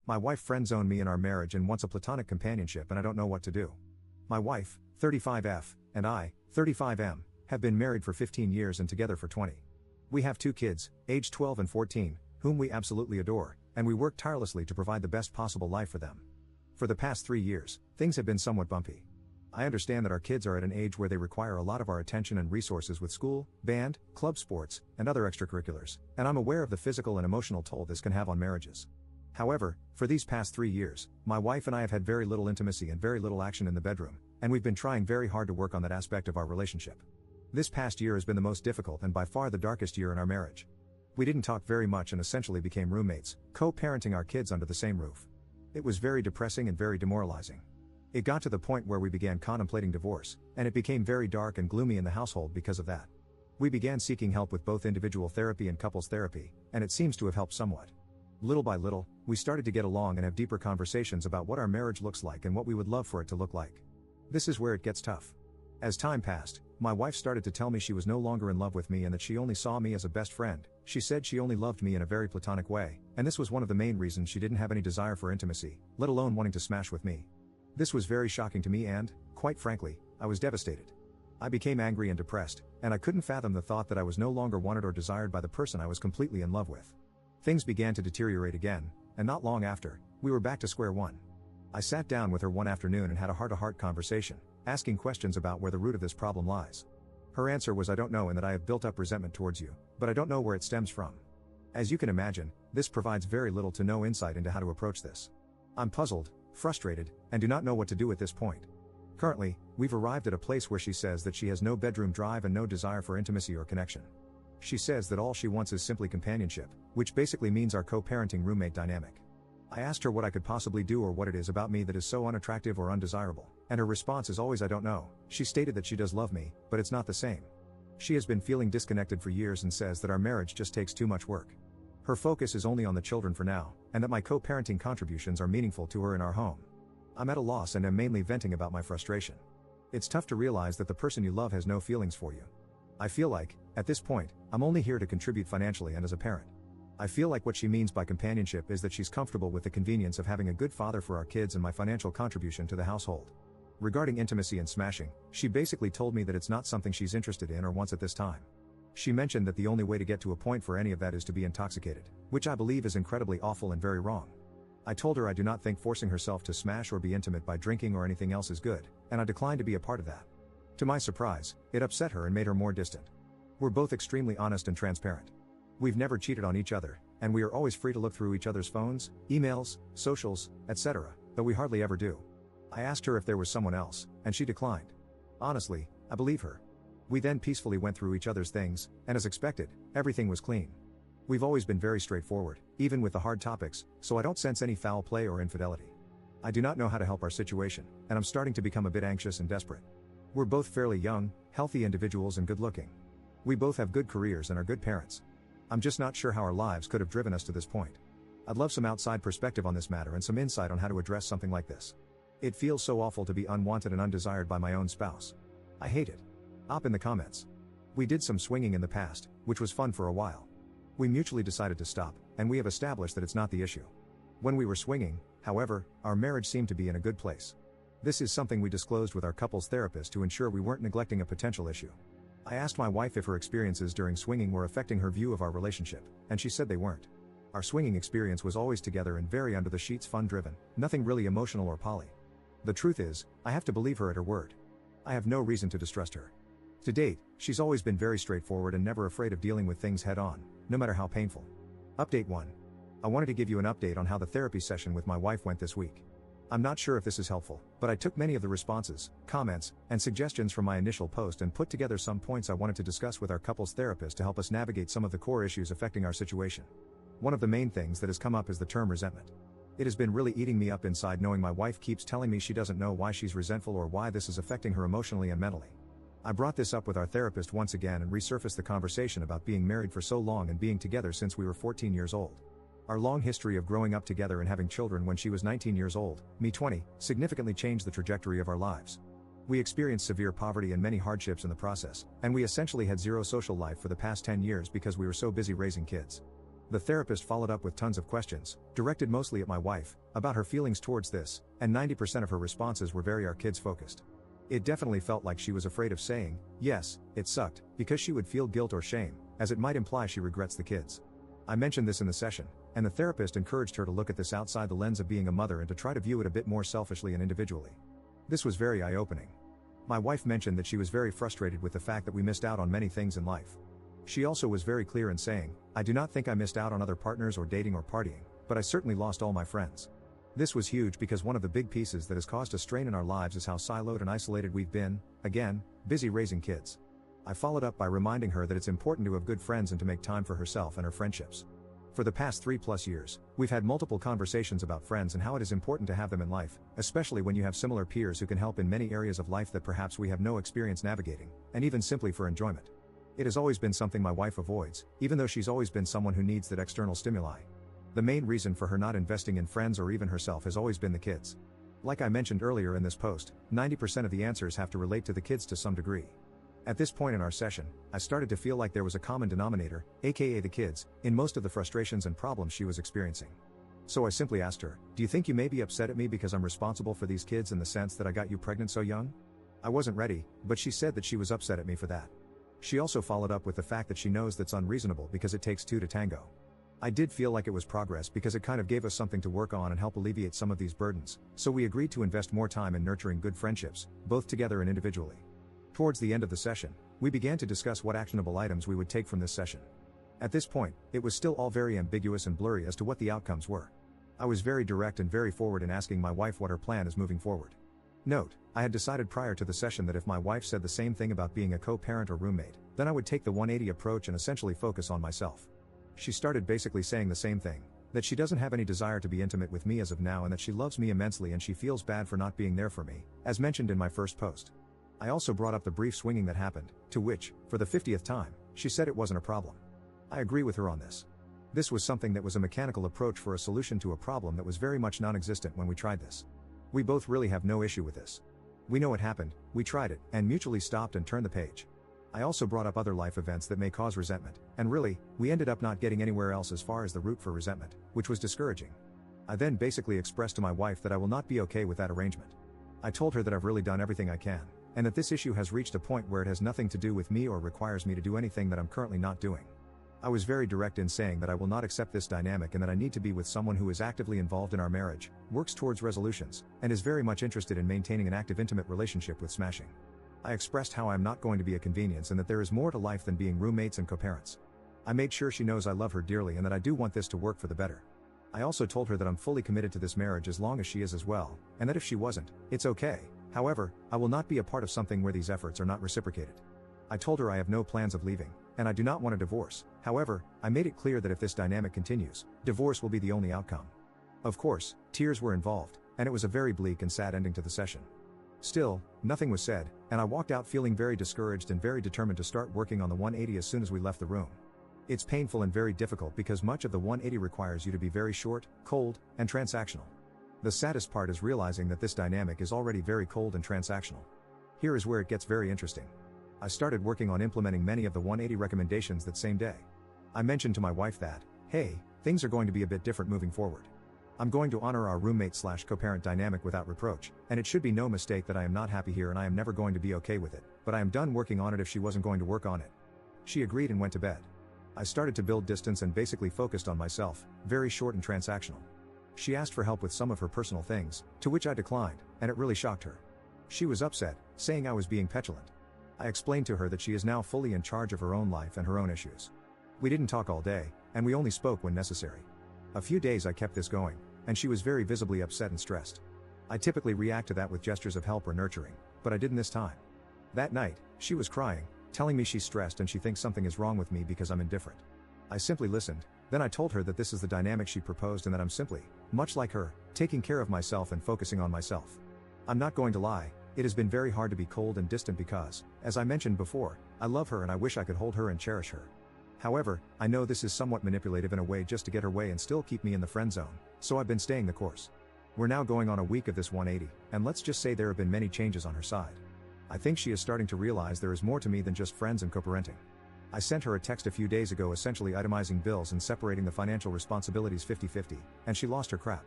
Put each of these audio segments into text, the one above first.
My wife friend-zoned me in our marriage and wants a platonic companionship, and I don't know what to do. My wife, 35F, and I, 35M, have been married for 15 years and together for 20. We have 2 kids, aged 12 and 14, whom we absolutely adore, and we work tirelessly to provide the best possible life for them. For the past 3 years, things have been somewhat bumpy. I understand that our kids are at an age where they require a lot of our attention and resources with school, band, club sports, and other extracurriculars, and I'm aware of the physical and emotional toll this can have on marriages. However, for these past 3 years, my wife and I have had very little intimacy and very little action in the bedroom, and we've been trying very hard to work on that aspect of our relationship. This past year has been the most difficult and by far the darkest year in our marriage. We didn't talk very much and essentially became roommates, co-parenting our kids under the same roof. It was very depressing and very demoralizing. It got to the point where we began contemplating divorce, and it became very dark and gloomy in the household because of that. We began seeking help with both individual therapy and couples therapy, and it seems to have helped somewhat. Little by little, we started to get along and have deeper conversations about what our marriage looks like and what we would love for it to look like. This is where it gets tough. As time passed, my wife started to tell me she was no longer in love with me and that she only saw me as a best friend. She said she only loved me in a very platonic way, and this was one of the main reasons she didn't have any desire for intimacy, let alone wanting to smash with me. This was very shocking to me and, quite frankly, I was devastated. I became angry and depressed, and I couldn't fathom the thought that I was no longer wanted or desired by the person I was completely in love with. Things began to deteriorate again, and not long after, we were back to square one. I sat down with her one afternoon and had a heart-to-heart conversation, asking questions about where the root of this problem lies. Her answer was, "I don't know, and that I have built up resentment towards you, but I don't know where it stems from." As you can imagine, this provides very little to no insight into how to approach this. I'm puzzled, frustrated, and do not know what to do at this point. Currently, we've arrived at a place where she says that she has no bedroom drive and no desire for intimacy or connection. She says that all she wants is simply companionship, which basically means our co-parenting roommate dynamic. I asked her what I could possibly do or what it is about me that is so unattractive or undesirable, and her response is always, "I don't know." She stated that she does love me, but it's not the same. She has been feeling disconnected for years and says that our marriage just takes too much work. Her focus is only on the children for now, and that my co-parenting contributions are meaningful to her in our home. I'm at a loss and am mainly venting about my frustration. It's tough to realize that the person you love has no feelings for you. I feel like, at this point, I'm only here to contribute financially and as a parent. I feel like what she means by companionship is that she's comfortable with the convenience of having a good father for our kids and my financial contribution to the household. Regarding intimacy and smashing, she basically told me that it's not something she's interested in or wants at this time. She mentioned that the only way to get to a point for any of that is to be intoxicated, which I believe is incredibly awful and very wrong. I told her I do not think forcing herself to smash or be intimate by drinking or anything else is good, and I declined to be a part of that. To my surprise, it upset her and made her more distant. We're both extremely honest and transparent. We've never cheated on each other, and we are always free to look through each other's phones, emails, socials, etc., though we hardly ever do. I asked her if there was someone else, and she declined. Honestly, I believe her. We then peacefully went through each other's things, and as expected, everything was clean. We've always been very straightforward, even with the hard topics, so I don't sense any foul play or infidelity. I do not know how to help our situation, and I'm starting to become a bit anxious and desperate. We're both fairly young, healthy individuals and good-looking. We both have good careers and are good parents. I'm just not sure how our lives could have driven us to this point. I'd love some outside perspective on this matter and some insight on how to address something like this. It feels so awful to be unwanted and undesired by my own spouse. I hate it. Op in the comments. We did some swinging in the past, which was fun for a while. We mutually decided to stop, and we have established that it's not the issue. When we were swinging, however, our marriage seemed to be in a good place. This is something we disclosed with our couples therapist to ensure we weren't neglecting a potential issue. I asked my wife if her experiences during swinging were affecting her view of our relationship, and she said they weren't. Our swinging experience was always together and very under the sheets fun-driven, nothing really emotional or poly. The truth is, I have to believe her at her word. I have no reason to distrust her. To date, she's always been very straightforward and never afraid of dealing with things head-on, no matter how painful. Update 1. I wanted to give you an update on how the therapy session with my wife went this week. I'm not sure if this is helpful, but I took many of the responses, comments, and suggestions from my initial post and put together some points I wanted to discuss with our couples therapist to help us navigate some of the core issues affecting our situation. One of the main things that has come up is the term resentment. It has been really eating me up inside knowing my wife keeps telling me she doesn't know why she's resentful or why this is affecting her emotionally and mentally. I brought this up with our therapist once again and resurfaced the conversation about being married for so long and being together since we were 14 years old. Our long history of growing up together and having children when she was 19 years old, me 20, significantly changed the trajectory of our lives. We experienced severe poverty and many hardships in the process, and we essentially had zero social life for the past 10 years because we were so busy raising kids. The therapist followed up with tons of questions, directed mostly at my wife, about her feelings towards this, and 90% of her responses were very our kids focused. It definitely felt like she was afraid of saying, yes, it sucked, because she would feel guilt or shame, as it might imply she regrets the kids. I mentioned this in the session, and the therapist encouraged her to look at this outside the lens of being a mother and to try to view it a bit more selfishly and individually. This was very eye-opening. My wife mentioned that she was very frustrated with the fact that we missed out on many things in life. She also was very clear in saying, I do not think I missed out on other partners or dating or partying, but I certainly lost all my friends. This was huge because one of the big pieces that has caused a strain in our lives is how siloed and isolated we've been, again, busy raising kids. I followed up by reminding her that it's important to have good friends and to make time for herself and her friendships. For the past 3+ years, we've had multiple conversations about friends and how it is important to have them in life, especially when you have similar peers who can help in many areas of life that perhaps we have no experience navigating, and even simply for enjoyment. It has always been something my wife avoids, even though she's always been someone who needs that external stimuli. The main reason for her not investing in friends or even herself has always been the kids. Like I mentioned earlier in this post, 90% of the answers have to relate to the kids to some degree. At this point in our session, I started to feel like there was a common denominator, aka the kids, in most of the frustrations and problems she was experiencing. So I simply asked her, do you think you may be upset at me because I'm responsible for these kids in the sense that I got you pregnant so young? I wasn't ready, but she said that she was upset at me for that. She also followed up with the fact that she knows that's unreasonable because it takes two to tango. I did feel like it was progress because it kind of gave us something to work on and help alleviate some of these burdens, so we agreed to invest more time in nurturing good friendships, both together and individually. Towards the end of the session, we began to discuss what actionable items we would take from this session. At this point, it was still all very ambiguous and blurry as to what the outcomes were. I was very direct and very forward in asking my wife what her plan is moving forward. Note, I had decided prior to the session that if my wife said the same thing about being a co-parent or roommate, then I would take the 180 approach and essentially focus on myself. She started basically saying the same thing, that she doesn't have any desire to be intimate with me as of now and that she loves me immensely and she feels bad for not being there for me, as mentioned in my first post. I also brought up the brief swinging that happened, to which, for the 50th time, she said it wasn't a problem. I agree with her on this. This was something that was a mechanical approach for a solution to a problem that was very much non-existent when we tried this. We both really have no issue with this. We know it happened, we tried it, and mutually stopped and turned the page. I also brought up other life events that may cause resentment, and really, we ended up not getting anywhere else as far as the root for resentment, which was discouraging. I then basically expressed to my wife that I will not be okay with that arrangement. I told her that I've really done everything I can, and that this issue has reached a point where it has nothing to do with me or requires me to do anything that I'm currently not doing. I was very direct in saying that I will not accept this dynamic and that I need to be with someone who is actively involved in our marriage, works towards resolutions, and is very much interested in maintaining an active intimate relationship with smashing. I expressed how I am not going to be a convenience and that there is more to life than being roommates and co-parents. I made sure she knows I love her dearly and that I do want this to work for the better. I also told her that I'm fully committed to this marriage as long as she is as well, and that if she wasn't, it's okay. However, I will not be a part of something where these efforts are not reciprocated. I told her I have no plans of leaving, and I do not want a divorce. However, I made it clear that if this dynamic continues, divorce will be the only outcome. Of course, tears were involved, and it was a very bleak and sad ending to the session. Still, nothing was said, and I walked out feeling very discouraged and very determined to start working on the 180 as soon as we left the room. It's painful and very difficult because much of the 180 requires you to be very short, cold, and transactional. The saddest part is realizing that this dynamic is already very cold and transactional. Here is where it gets very interesting. I started working on implementing many of the 180 recommendations that same day. I mentioned to my wife that, hey, things are going to be a bit different moving forward. I'm going to honor our roommate/co-parent dynamic without reproach, and it should be no mistake that I am not happy here and I am never going to be okay with it, but I am done working on it if she wasn't going to work on it. She agreed and went to bed. I started to build distance and basically focused on myself, very short and transactional. She asked for help with some of her personal things, to which I declined, and it really shocked her. She was upset, saying I was being petulant. I explained to her that she is now fully in charge of her own life and her own issues. We didn't talk all day, and we only spoke when necessary. A few days I kept this going, and she was very visibly upset and stressed. I typically react to that with gestures of help or nurturing, but I didn't this time. That night, she was crying, telling me she's stressed and she thinks something is wrong with me because I'm indifferent. I simply listened, then I told her that this is the dynamic she proposed and that I'm simply, much like her, taking care of myself and focusing on myself. I'm not going to lie, it has been very hard to be cold and distant because, as I mentioned before, I love her and I wish I could hold her and cherish her. However, I know this is somewhat manipulative in a way just to get her way and still keep me in the friend zone, so I've been staying the course. We're now going on a week of this 180, and let's just say there have been many changes on her side. I think she is starting to realize there is more to me than just friends and co-parenting. I sent her a text a few days ago essentially itemizing bills and separating the financial responsibilities 50-50, and she lost her crap.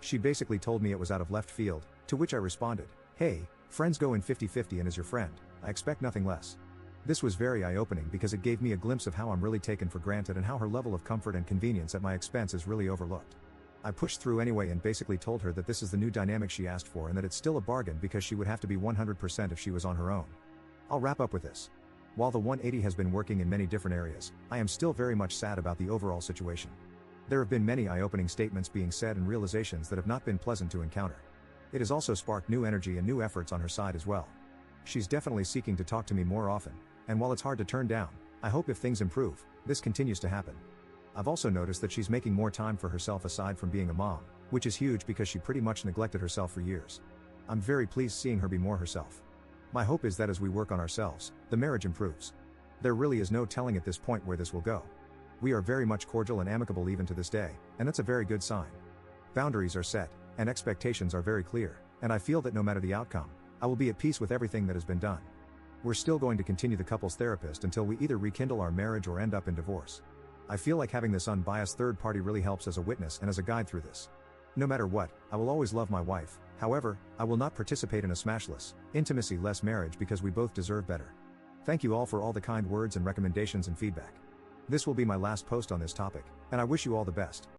She basically told me it was out of left field, to which I responded, "Hey, friends go in 50-50 and as your friend, I expect nothing less." This was very eye-opening because it gave me a glimpse of how I'm really taken for granted and how her level of comfort and convenience at my expense is really overlooked. I pushed through anyway and basically told her that this is the new dynamic she asked for and that it's still a bargain because she would have to be 100% if she was on her own. I'll wrap up with this. While the 180 has been working in many different areas, I am still very much sad about the overall situation. There have been many eye-opening statements being said and realizations that have not been pleasant to encounter. It has also sparked new energy and new efforts on her side as well. She's definitely seeking to talk to me more often, and while it's hard to turn down, I hope if things improve, this continues to happen. I've also noticed that she's making more time for herself aside from being a mom, which is huge because she pretty much neglected herself for years. I'm very pleased seeing her be more herself. My hope is that as we work on ourselves, the marriage improves. There really is no telling at this point where this will go. We are very much cordial and amicable even to this day, and that's a very good sign. Boundaries are set, and expectations are very clear, and I feel that no matter the outcome, I will be at peace with everything that has been done. We're still going to continue the couples therapist until we either rekindle our marriage or end up in divorce. I feel like having this unbiased third party really helps as a witness and as a guide through this. No matter what, I will always love my wife. However, I will not participate in a smashless, intimacy-less marriage because we both deserve better. Thank you all for all the kind words and recommendations and feedback. This will be my last post on this topic, and I wish you all the best.